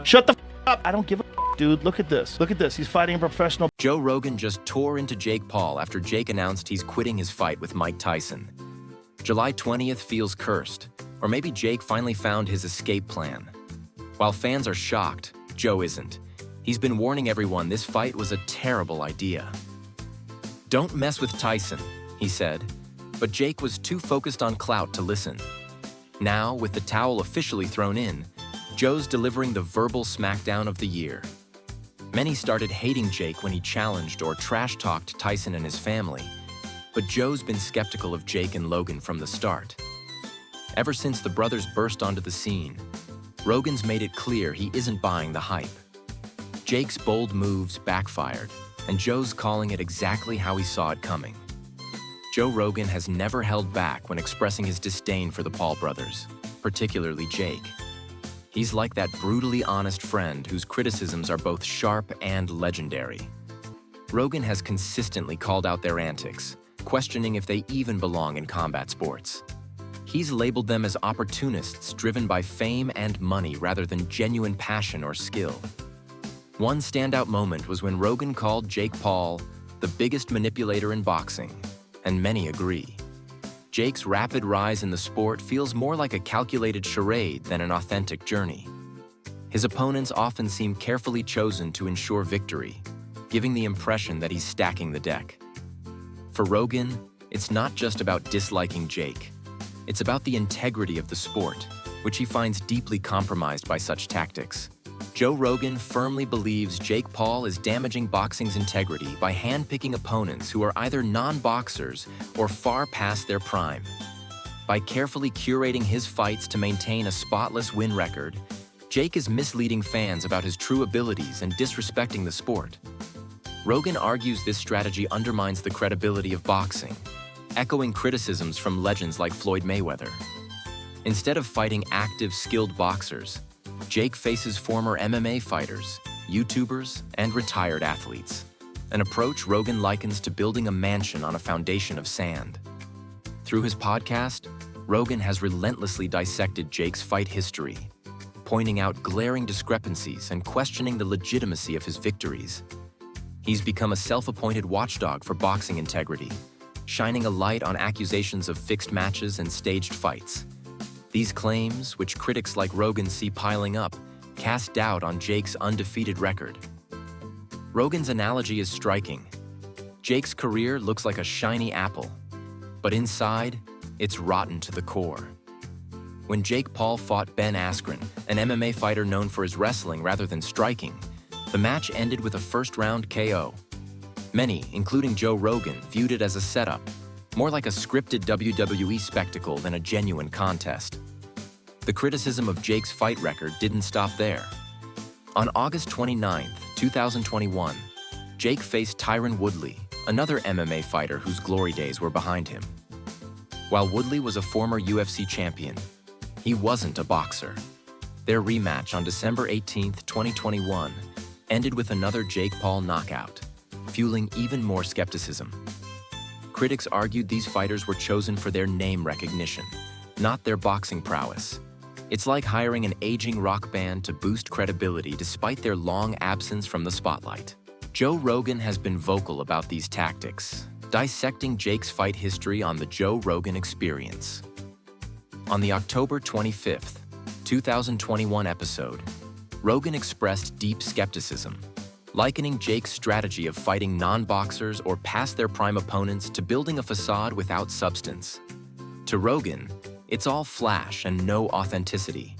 Shut the up. I don't give a dude. Look at this. Look at this. He's fighting a professional. Joe Rogan just tore into Jake Paul after Jake announced he's quitting his fight with Mike Tyson. July 20th feels cursed, or maybe Jake finally found his escape plan. While fans are shocked, Joe isn't. He's been warning everyone this fight was a terrible idea. "Don't mess with Tyson," he said, but Jake was too focused on clout to listen. Now, with the towel officially thrown in, Joe's delivering the verbal smackdown of the year. Many started hating Jake when he challenged or trash-talked Tyson and his family, but Joe's been skeptical of Jake and Logan from the start. Ever since the brothers burst onto the scene, Rogan's made it clear he isn't buying the hype. Jake's bold moves backfired, and Joe's calling it exactly how he saw it coming. Joe Rogan has never held back when expressing his disdain for the Paul brothers, particularly Jake. He's like that brutally honest friend whose criticisms are both sharp and legendary. Rogan has consistently called out their antics, questioning if they even belong in combat sports. He's labeled them as opportunists driven by fame and money rather than genuine passion or skill. One standout moment was when Rogan called Jake Paul the biggest manipulator in boxing, and many agree. Jake's rapid rise in the sport feels more like a calculated charade than an authentic journey. His opponents often seem carefully chosen to ensure victory, giving the impression that he's stacking the deck. For Rogan, it's not just about disliking Jake. It's about the integrity of the sport, which he finds deeply compromised by such tactics. Joe Rogan firmly believes Jake Paul is damaging boxing's integrity by handpicking opponents who are either non-boxers or far past their prime. By carefully curating his fights to maintain a spotless win record, Jake is misleading fans about his true abilities and disrespecting the sport. Rogan argues this strategy undermines the credibility of boxing, echoing criticisms from legends like Floyd Mayweather. Instead of fighting active, skilled boxers, Jake faces former MMA fighters, YouTubers, and retired athletes, an approach Rogan likens to building a mansion on a foundation of sand. Through his podcast, Rogan has relentlessly dissected Jake's fight history, pointing out glaring discrepancies and questioning the legitimacy of his victories. He's become a self-appointed watchdog for boxing integrity, shining a light on accusations of fixed matches and staged fights. These claims, which critics like Rogan see piling up, cast doubt on Jake's undefeated record. Rogan's analogy is striking. Jake's career looks like a shiny apple, but inside, it's rotten to the core. When Jake Paul fought Ben Askren, an MMA fighter known for his wrestling rather than striking, the match ended with a first-round KO. Many, including Joe Rogan, viewed it as a setup, more like a scripted WWE spectacle than a genuine contest. The criticism of Jake's fight record didn't stop there. On August 29, 2021, Jake faced Tyron Woodley, another MMA fighter whose glory days were behind him. While Woodley was a former UFC champion, he wasn't a boxer. Their rematch on December 18, 2021, ended with another Jake Paul knockout, fueling even more skepticism. Critics argued these fighters were chosen for their name recognition, not their boxing prowess. It's like hiring an aging rock band to boost credibility despite their long absence from the spotlight. Joe Rogan has been vocal about these tactics, dissecting Jake's fight history on the Joe Rogan Experience. On the October 25, 2021 episode, Rogan expressed deep skepticism, likening Jake's strategy of fighting non-boxers or past their prime opponents to building a facade without substance. To Rogan, it's all flash and no authenticity.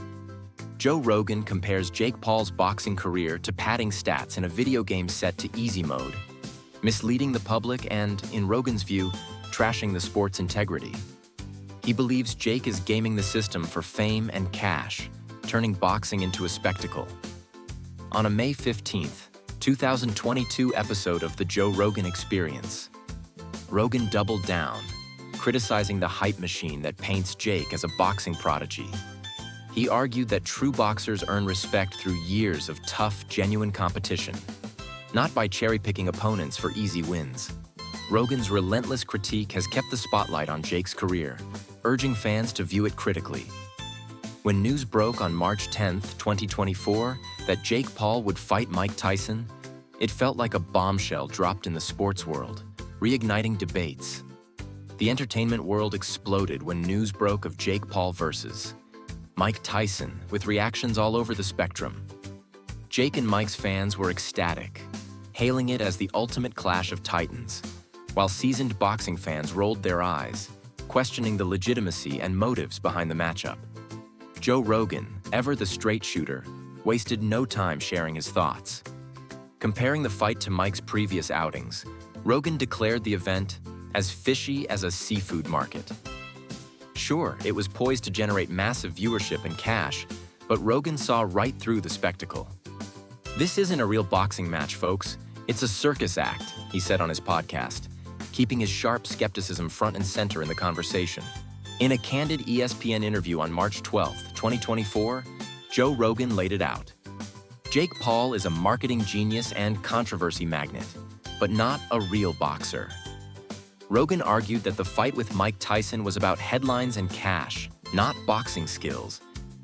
Joe Rogan compares Jake Paul's boxing career to padding stats in a video game set to easy mode, misleading the public and, in Rogan's view, trashing the sport's integrity. He believes Jake is gaming the system for fame and cash, turning boxing into a spectacle. On a May 15th, 2022 episode of The Joe Rogan Experience, Rogan doubled down, criticizing the hype machine that paints Jake as a boxing prodigy. He argued that true boxers earn respect through years of tough, genuine competition, not by cherry-picking opponents for easy wins. Rogan's relentless critique has kept the spotlight on Jake's career, urging fans to view it critically. When news broke on March 10, 2024, that Jake Paul would fight Mike Tyson, it felt like a bombshell dropped in the sports world, reigniting debates. The entertainment world exploded when news broke of Jake Paul versus Mike Tyson, with reactions all over the spectrum. Jake and Mike's fans were ecstatic, hailing it as the ultimate clash of titans, while seasoned boxing fans rolled their eyes, questioning the legitimacy and motives behind the matchup. Joe Rogan, ever the straight shooter, wasted no time sharing his thoughts. Comparing the fight to Mike's previous outings, Rogan declared the event as fishy as a seafood market. Sure, it was poised to generate massive viewership and cash, but Rogan saw right through the spectacle. "This isn't a real boxing match, folks. It's a circus act," he said on his podcast, keeping his sharp skepticism front and center in the conversation. In a candid ESPN interview on March 12, 2024, Joe Rogan laid it out. Jake Paul is a marketing genius and controversy magnet, but not a real boxer. Rogan argued that the fight with Mike Tyson was about headlines and cash, not boxing skills,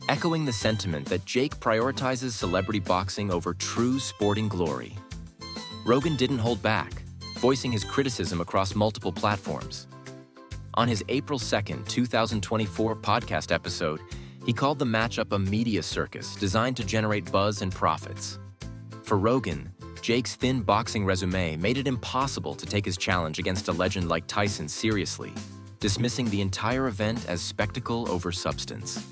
echoing the sentiment that Jake prioritizes celebrity boxing over true sporting glory. Rogan didn't hold back, voicing his criticism across multiple platforms. On his April 2, 2024 podcast episode, he called the matchup a media circus designed to generate buzz and profits. For Rogan, Jake's thin boxing resume made it impossible to take his challenge against a legend like Tyson seriously, dismissing the entire event as spectacle over substance.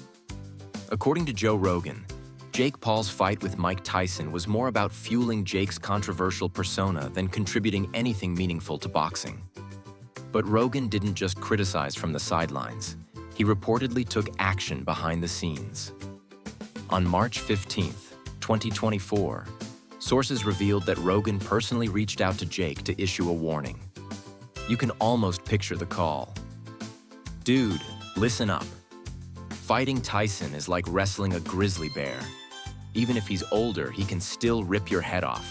According to Joe Rogan, Jake Paul's fight with Mike Tyson was more about fueling Jake's controversial persona than contributing anything meaningful to boxing. But Rogan didn't just criticize from the sidelines. He reportedly took action behind the scenes. On March 15, 2024, sources revealed that Rogan personally reached out to Jake to issue a warning. You can almost picture the call. "Dude, listen up. Fighting Tyson is like wrestling a grizzly bear. Even if he's older, he can still rip your head off."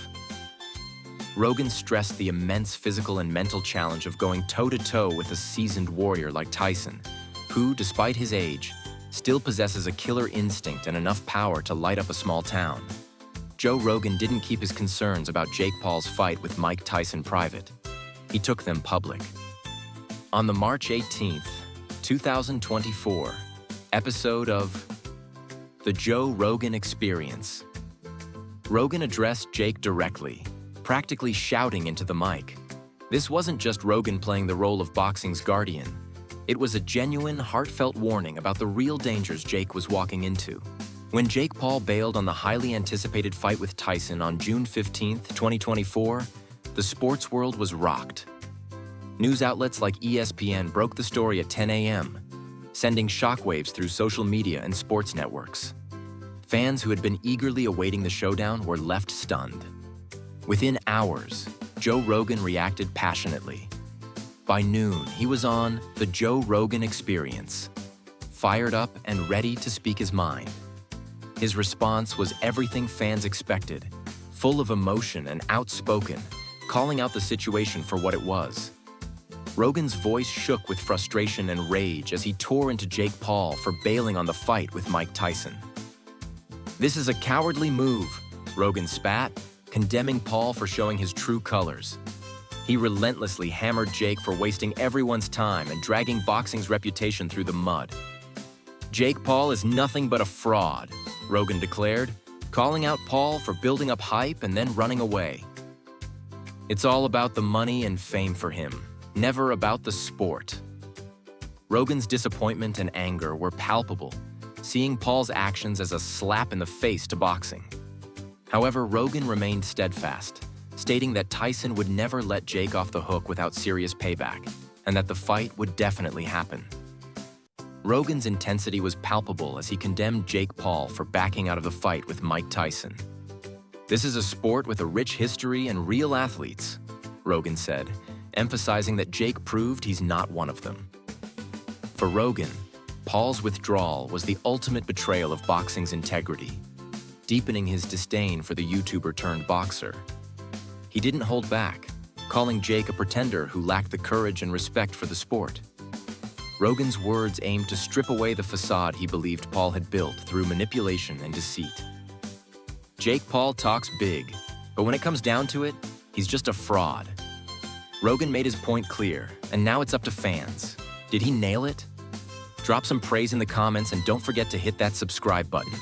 Rogan stressed the immense physical and mental challenge of going toe-to-toe with a seasoned warrior like Tyson, who, despite his age, still possesses a killer instinct and enough power to light up a small town. Joe Rogan didn't keep his concerns about Jake Paul's fight with Mike Tyson private. He took them public. On the March 18, 2024, episode of The Joe Rogan Experience, Rogan addressed Jake directly, practically shouting into the mic. This wasn't just Rogan playing the role of boxing's guardian. It was a genuine, heartfelt warning about the real dangers Jake was walking into. When Jake Paul bailed on the highly anticipated fight with Tyson on June 15, 2024, the sports world was rocked. News outlets like ESPN broke the story at 10 a.m., sending shockwaves through social media and sports networks. Fans who had been eagerly awaiting the showdown were left stunned. Within hours, Joe Rogan reacted passionately. By noon, he was on The Joe Rogan Experience, fired up and ready to speak his mind. His response was everything fans expected, full of emotion and outspoken, calling out the situation for what it was. Rogan's voice shook with frustration and rage as he tore into Jake Paul for bailing on the fight with Mike Tyson. "This is a cowardly move," Rogan spat, condemning Paul for showing his true colors. He relentlessly hammered Jake for wasting everyone's time and dragging boxing's reputation through the mud. "Jake Paul is nothing but a fraud," Rogan declared, calling out Paul for building up hype and then running away. "It's all about the money and fame for him, never about the sport." Rogan's disappointment and anger were palpable, seeing Paul's actions as a slap in the face to boxing. However, Rogan remained steadfast, stating that Tyson would never let Jake off the hook without serious payback, and that the fight would definitely happen. Rogan's intensity was palpable as he condemned Jake Paul for backing out of the fight with Mike Tyson. "This is a sport with a rich history and real athletes," Rogan said, emphasizing that Jake proved he's not one of them. For Rogan, Paul's withdrawal was the ultimate betrayal of boxing's integrity, deepening his disdain for the YouTuber-turned-boxer. He didn't hold back, calling Jake a pretender who lacked the courage and respect for the sport. Rogan's words aimed to strip away the facade he believed Paul had built through manipulation and deceit. Jake Paul talks big, but when it comes down to it, he's just a fraud. Rogan made his point clear, and now it's up to fans. Did he nail it? Drop some praise in the comments and don't forget to hit that subscribe button.